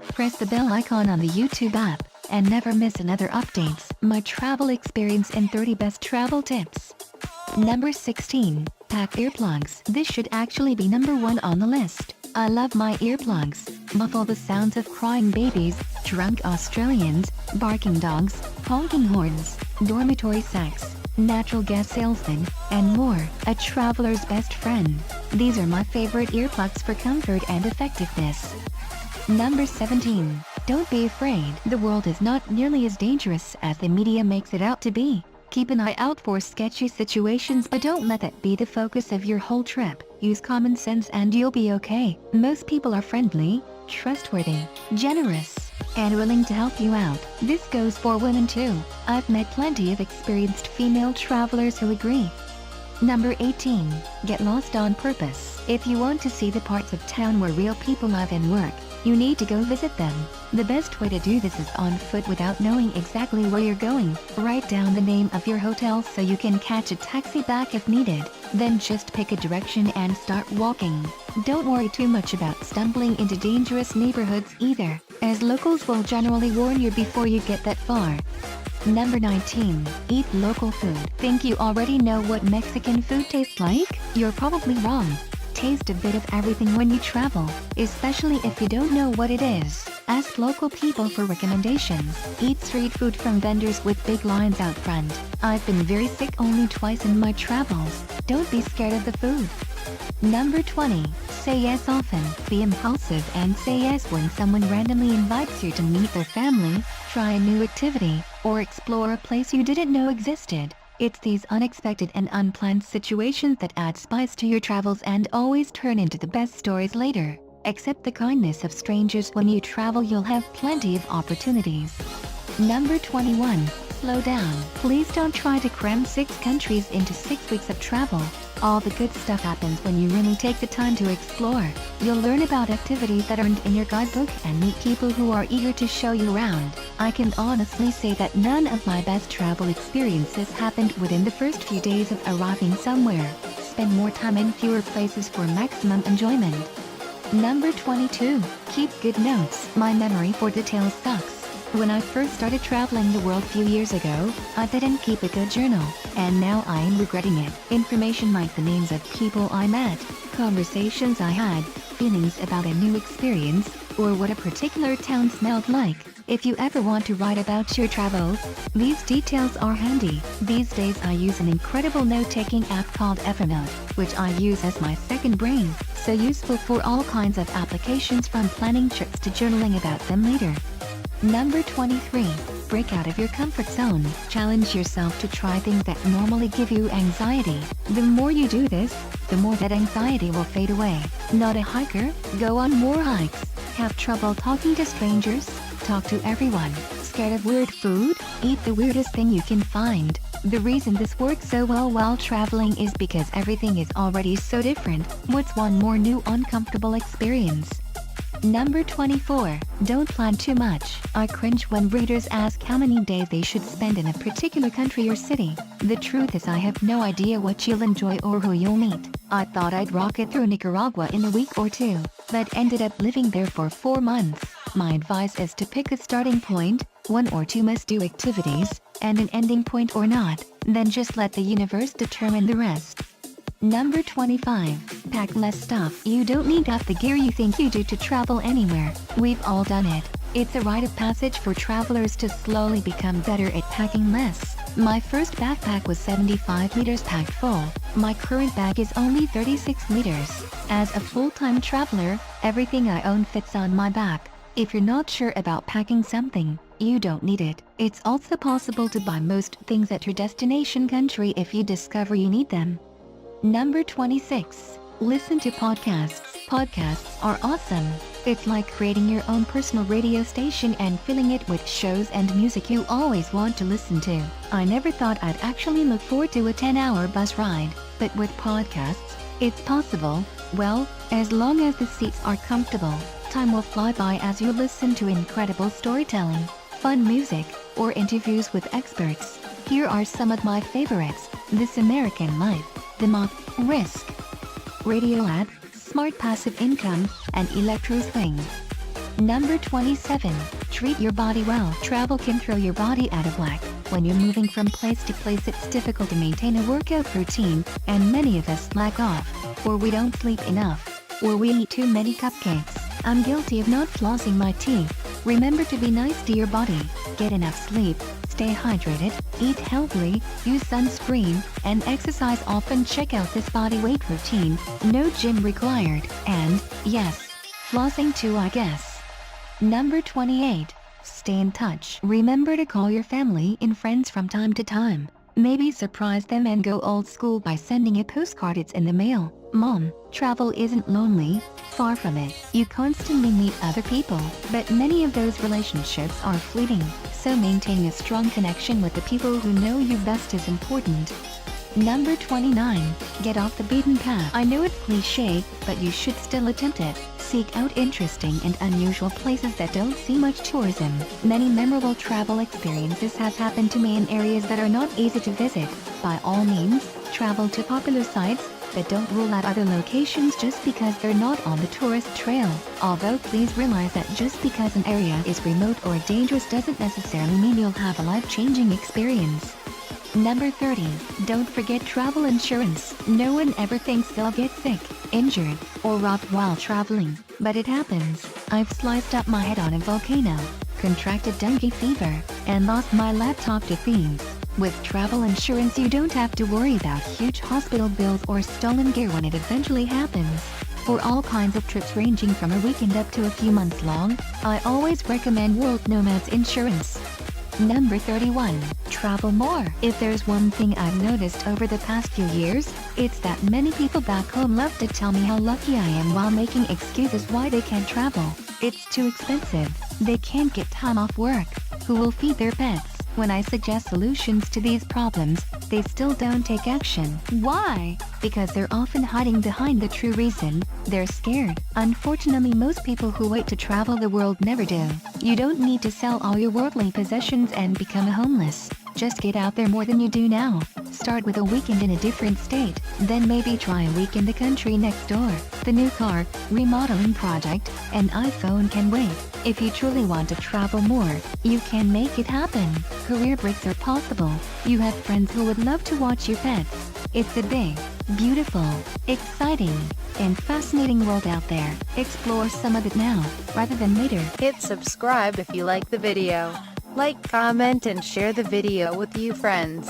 Press the bell icon on the YouTube app and never miss another updates. My travel experience and 30 best travel tips. Number 16. Pack earplugs. This should actually be number 1 on the list. I love my earplugs. Muffle the sounds of crying babies, drunk Australians, barking dogs, honking horns, dormitory sex, natural gas salesmen, and more. A traveler's best friend. These are my favorite earplugs for comfort and effectiveness. Number 17. Don't be afraid. The world is not nearly as dangerous as the media makes it out to be. Keep an eye out for sketchy situations, but don't let that be the focus of your whole trip. Use common sense and you'll be okay. Most people are friendly, trustworthy, generous, and willing to help you out. This goes for women too. I've met plenty of experienced female travelers who agree. Number 18. Get lost on purpose. If you want to see the parts of town where real people live and work, you need to go visit them. The best way to do this is on foot without knowing exactly where you're going. Write down the name of your hotel so you can catch a taxi back if needed. Then just pick a direction and start walking. Don't worry too much about stumbling into dangerous neighborhoods either, as locals will generally warn you before you get that far. Number 19. Eat local food. Think you already know what Mexican food tastes like? You're probably wrong. Taste a bit of everything when you travel, especially if you don't know what it is. Ask local people for recommendations. Eat street food from vendors with big lines out front. I've been very sick only twice in my travels. Don't be scared of the food. Number 20. Say yes often. Be impulsive and say yes when someone randomly invites you to meet their family, try a new activity, or explore a place you didn't know existed. It's these unexpected and unplanned situations that add spice to your travels and always turn into the best stories later. Accept the kindness of strangers when you travel. You'll have plenty of opportunities. Number 21. Slow down. Please don't try to cram 6 countries into 6 weeks of travel. All the good stuff happens when you really take the time to explore. You'll learn about activities that aren't in your guidebook and meet people who are eager to show you around. I can honestly say that none of my best travel experiences happened within the first few days of arriving somewhere. Spend more time in fewer places for maximum enjoyment. Number 22. Keep good notes. My memory for details sucks. When I first started traveling the world a few years ago, I didn't keep a good journal, and now I am regretting it. Information like the names of people I met, conversations I had, feelings about a new experience, or what a particular town smelled like. If you ever want to write about your travels, these details are handy. These days I use an incredible note-taking app called Evernote, which I use as my second brain, so useful for all kinds of applications from planning trips to journaling about them later. Number 23. Break out of your comfort zone. Challenge yourself to try things that normally give you anxiety. The more you do this, the more that anxiety will fade away. Not a hiker? Go on more hikes. Have trouble talking to strangers? Talk to everyone. Scared of weird food? Eat the weirdest thing you can find. The reason this works so well while traveling is because everything is already so different. What's one more new uncomfortable experience? Number 24. Don't plan too much. I cringe when readers ask how many days they should spend in a particular country or city. The truth is I have no idea what you'll enjoy or who you'll meet. I thought I'd rocket through Nicaragua in a week or 2, but ended up living there for 4 months. My advice is to pick a starting point, 1 or 2 must-do activities, and an ending point or not, then just let the universe determine the rest. Number 25. Pack less stuff. You don't need half the gear you think you do to travel anywhere. We've all done it. It's a rite of passage for travelers to slowly become better at packing less. My first backpack was 75 liters packed full. My current bag is only 36 liters. As a full-time traveler, everything I own fits on my back. If you're not sure about packing something, you don't need it. It's also possible to buy most things at your destination country if you discover you need them. Number 26. Listen to podcasts. Podcasts are awesome. It's like creating your own personal radio station and filling it with shows and music you always want to listen to. I never thought I'd actually look forward to a 10-hour bus ride, but with podcasts, it's possible. Well, as long as the seats are comfortable, time will fly by as you listen to incredible storytelling, fun music, or interviews with experts. Here are some of my favorites. This American Life, The Moth, Risk, Radio Ad, Smart Passive Income, and Electro Swing. Number 27. Treat your body well. Travel can throw your body out of whack. When you're moving from place to place, it's difficult to maintain a workout routine, and many of us slack off, or we don't sleep enough, or we eat too many cupcakes. I'm guilty of not flossing my teeth. Remember to be nice to your body, get enough sleep, stay hydrated, eat healthily, use sunscreen, and exercise often. Check out this body weight routine, no gym required, and, yes, flossing too, I guess. Number 28. Stay in touch. Remember to call your family and friends from time to time. Maybe surprise them and go old school by sending a postcard. It's in the mail. Mom, travel isn't lonely, far from it. You constantly meet other people, but many of those relationships are fleeting, so maintaining a strong connection with the people who know you best is important. Number 29. Get off the beaten path. I know it's cliché, but you should still attempt it. Seek out interesting and unusual places that don't see much tourism. Many memorable travel experiences have happened to me in areas that are not easy to visit. By all means, travel to popular sites, but don't rule out other locations just because they're not on the tourist trail. Although please realize that just because an area is remote or dangerous doesn't necessarily mean you'll have a life-changing experience. Number 30. Don't forget travel insurance. No one ever thinks they'll get sick, injured, or robbed while traveling, but it happens. I've sliced up my head on a volcano, contracted dengue fever, and lost my laptop to thieves. With travel insurance, you don't have to worry about huge hospital bills or stolen gear when it eventually happens. For all kinds of trips ranging from a weekend up to a few months long, I always recommend World Nomads Insurance. Number 31. Travel more. If there's one thing I've noticed over the past few years, it's that many people back home love to tell me how lucky I am while making excuses why they can't travel. It's too expensive. They can't get time off work. Who will feed their pets? When I suggest solutions to these problems, they still don't take action. Why? Because they're often hiding behind the true reason: they're scared. Unfortunately, most people who wait to travel the world never do. You don't need to sell all your worldly possessions and become homeless. Just get out there more than you do now. Start with a weekend in a different state, then maybe try a week in the country next door. The new car, remodeling project, and iPhone can wait. If you truly want to travel more, you can make it happen. Career breaks are possible. You have friends who would love to watch your pets. It's a big, beautiful, exciting, and fascinating world out there. Explore some of it now, rather than later. Hit subscribe if you like the video. Like, comment and share the video with your friends.